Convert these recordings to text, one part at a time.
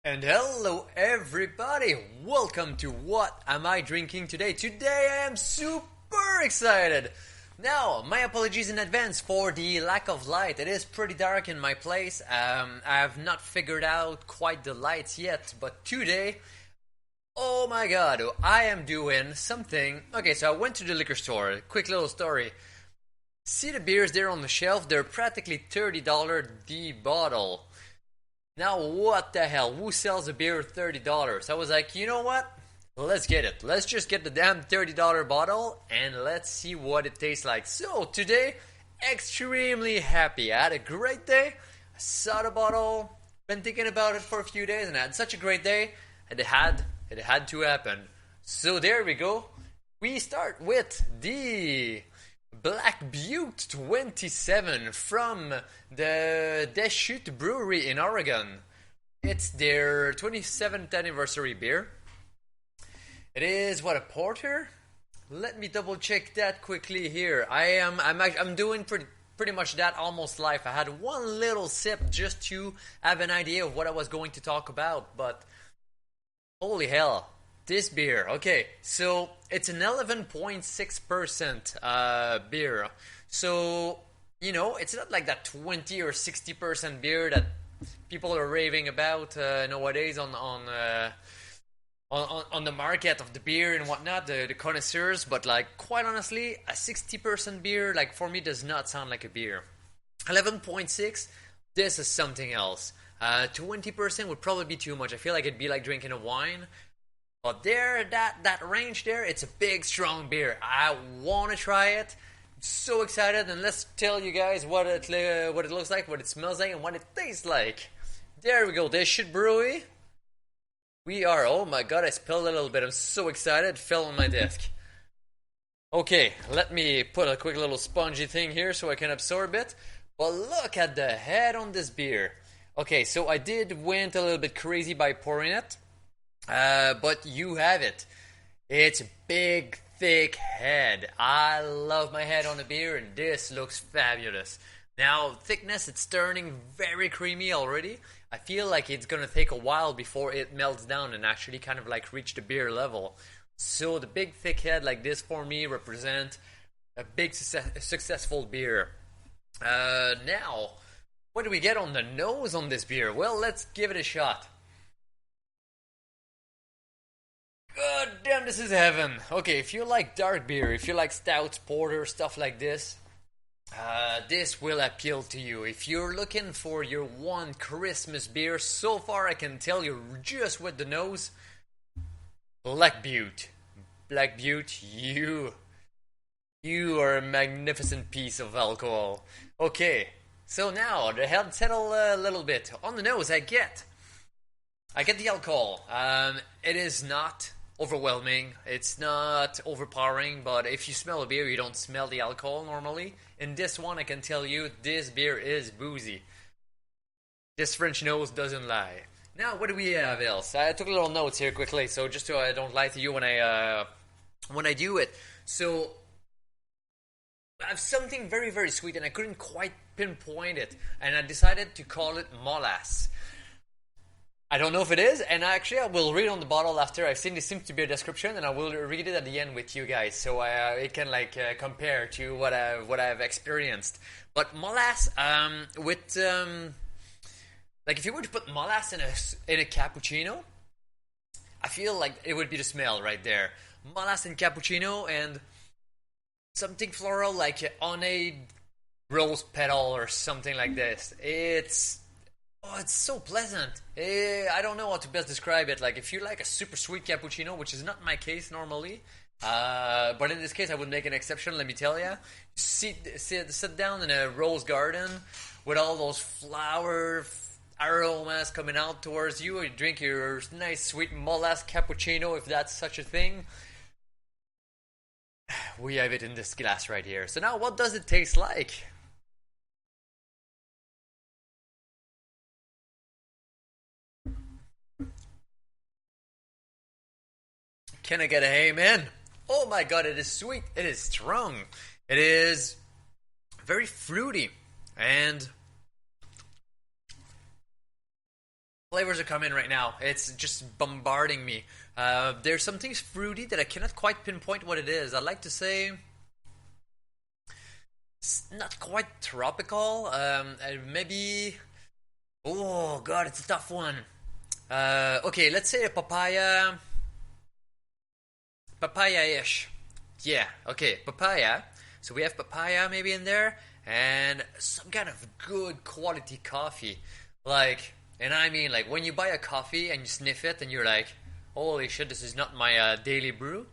And hello everybody! Welcome to What Am I Drinking Today? Today I am super excited! Now, my apologies in advance for the lack of light. It is pretty dark in my place. I have not figured out quite the lights yet, but today, oh my god, I am doing something. Okay, so I went to the liquor store. Quick little story. See the beers there on the shelf? They're practically $30 the bottle. Now, what the hell? Who sells a beer at $30? I was like, you know what? Let's get it. Let's just get the damn $30 bottle and let's see what it tastes like. So, today, extremely happy. I had a great day. I saw the bottle, been thinking about it for a few days, and I had such a great day. It had to happen. So, there we go. We start with the Black Butte 27 from the Deschutes Brewery in Oregon. It's their 27th anniversary beer. It is what, a porter? Let me double check that quickly here. I'm doing pretty much that almost live. I had one little sip just to have an idea of what I was going to talk about, but holy hell. This beer, okay, so it's an 11.6% beer. So, it's not like that 20 or 60% beer that people are raving about nowadays on the market of the beer and whatnot, the connoisseurs. But like, quite honestly, a 60% beer, like, for me, does not sound like a beer. 11.6, this is something else. 20% would probably be too much. I feel like it'd be like drinking a wine. But there, that range there, it's a big, strong beer. I want to try it. I'm so excited, and let's tell you guys what it looks like, what it smells like, and what it tastes like. There we go, Deschutes Brewery. Oh my god, I spilled a little bit. I'm so excited, it fell on my desk. Okay, let me put a quick little spongy thing here so I can absorb it. But look at the head on this beer. Okay, so I went a little bit crazy by pouring it. But you have it. It's a big, thick head. I love my head on a beer, and this looks fabulous. Now, thickness, it's turning very creamy already. I feel like it's gonna take a while before it melts down and actually kind of like reach the beer level. So the big, thick head like this for me represent a big, successful beer. Now, what do we get on the nose on this beer? Well, let's give it a shot. God damn, this is heaven. Okay, if you like dark beer, if you like stouts, porter, stuff like this, this will appeal to you. If you're looking for your one Christmas beer, so far I can tell you just with the nose, Black Butte. Black Butte, you are a magnificent piece of alcohol. Okay, so now the head settle a little bit. On the nose, I get the alcohol. It is not overwhelming. It's not overpowering, but if you smell a beer, you don't smell the alcohol normally. In this one, I can tell you this beer is boozy. This French nose doesn't lie. Now, what do we have else? I took little notes here quickly, so just so I don't lie to you when I do it. So I have something very, very sweet, and I couldn't quite pinpoint it, and I decided to call it molasses. I don't know if it is, and actually I will read on the bottle after. I've seen this seems to be a description, and I will read it at the end with you guys, so it can compare to what I've experienced. But molasses, with like if you were to put molasses in a cappuccino, I feel like it would be the smell right there. Molasses in cappuccino and something floral like on a rose petal or something like this. It's so pleasant. I don't know how to best describe it. Like, if you like a super sweet cappuccino, which is not my case normally, but in this case I would make an exception, let me tell you. Sit down in a rose garden with all those flower aromas coming out towards you. You drink your nice sweet molasses cappuccino, if that's such a thing. We have it in this glass right here. So now, what does it taste like? Can I get a amen? Oh my god, it is sweet. It is strong. It is very fruity and flavors are coming right now. It's just bombarding me. There's something fruity that I cannot quite pinpoint what it is. I'd like to say it's not quite tropical. Maybe. Oh god, it's a tough one. Okay, let's say a papaya. Papaya-ish. Yeah, okay, papaya. So we have papaya maybe in there, and some kind of good quality coffee. Like, and I mean, like, when you buy a coffee and you sniff it and you're like, holy shit, this is not my daily brew.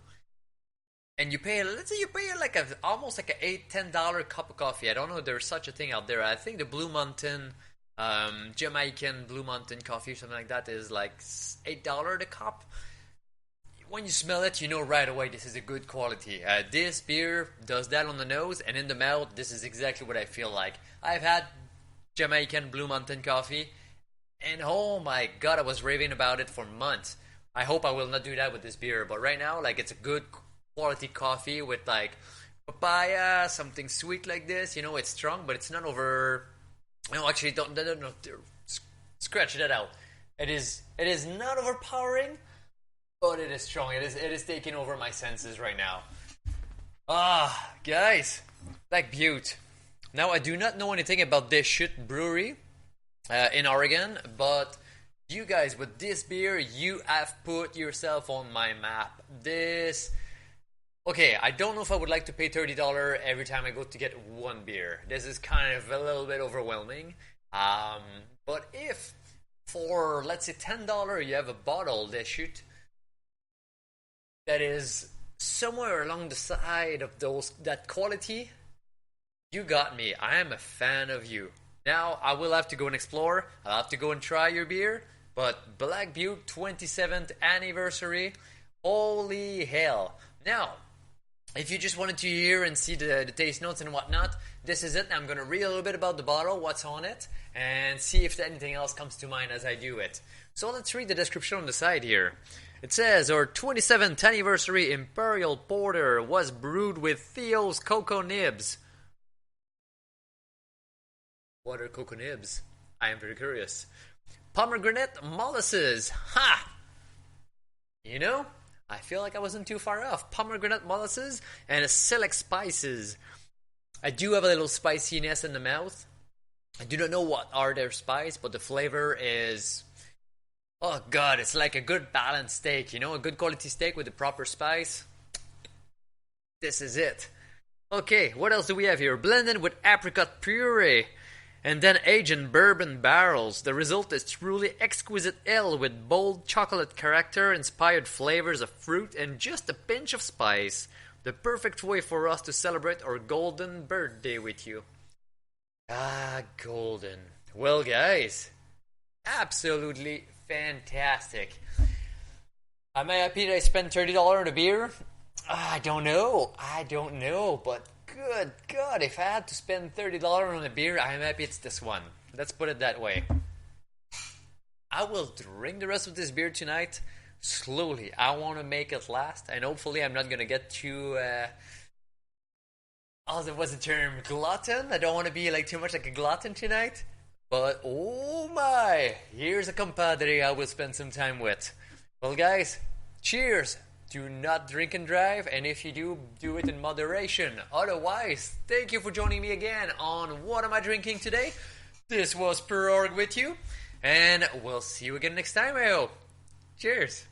And you pay, let's say you pay like almost like a $8-10 cup of coffee. I don't know if there's such a thing out there. I think the Blue Mountain, Jamaican Blue Mountain coffee or something like that is like $8 the cup. When you smell it, you know right away this is a good quality. This beer does that on the nose, and in the mouth, this is exactly what I feel like. I've had Jamaican Blue Mountain coffee, and oh my god, I was raving about it for months. I hope I will not do that with this beer, but right now, like, it's a good quality coffee with like papaya, something sweet like this. You know, it's strong, but it's not over. No, actually, don't scratch that out. It is not overpowering. But it is strong. It is taking over my senses right now. Ah, guys, like Butte. Now, I do not know anything about Deschutes Brewery in Oregon, but you guys, with this beer, you have put yourself on my map. Okay, I don't know if I would like to pay $30 every time I go to get one beer. This is kind of a little bit overwhelming. But if for, let's say, $10 you have a bottle Deschutes that is somewhere along the side of that quality, you got me. I am a fan of you. Now, I will have to go and explore. I'll have to go and try your beer. But Black Butte 27th anniversary, holy hell. Now, if you just wanted to hear and see the taste notes and whatnot, this is it. I'm going to read a little bit about the bottle, what's on it, and see if anything else comes to mind as I do it. So let's read the description on the side here. It says, our 27th anniversary Imperial Porter was brewed with Theo's cocoa nibs. What are cocoa nibs? I am very curious. Pomegranate molasses. Ha! You know, I feel like I wasn't too far off. Pomegranate molasses and select spices. I do have a little spiciness in the mouth. I do not know what are their spice, but the flavor is... oh god, it's like a good balanced steak, you know, a good quality steak with the proper spice. This is it. Okay, what else do we have here? Blended with apricot puree and then aged in bourbon barrels. The result is truly exquisite ale with bold chocolate character, inspired flavors of fruit, and just a pinch of spice. The perfect way for us to celebrate our golden birthday with you. Ah, golden. Well, guys, absolutely fantastic. Am I happy that I spent $30 on a beer? I don't know, but good God, if I had to spend $30 on a beer, I'm happy it's this one. Let's put it that way. I will drink the rest of this beer tonight slowly. I want to make it last, and hopefully I'm not going to get too... what's the term? Glutton? I don't want to be like too much like a glutton tonight. But, oh my, here's a compadre I will spend some time with. Well, guys, cheers. Do not drink and drive, and if you do, do it in moderation. Otherwise, thank you for joining me again on What Am I Drinking Today? This was Per Org with you, and we'll see you again next time, I hope. Cheers.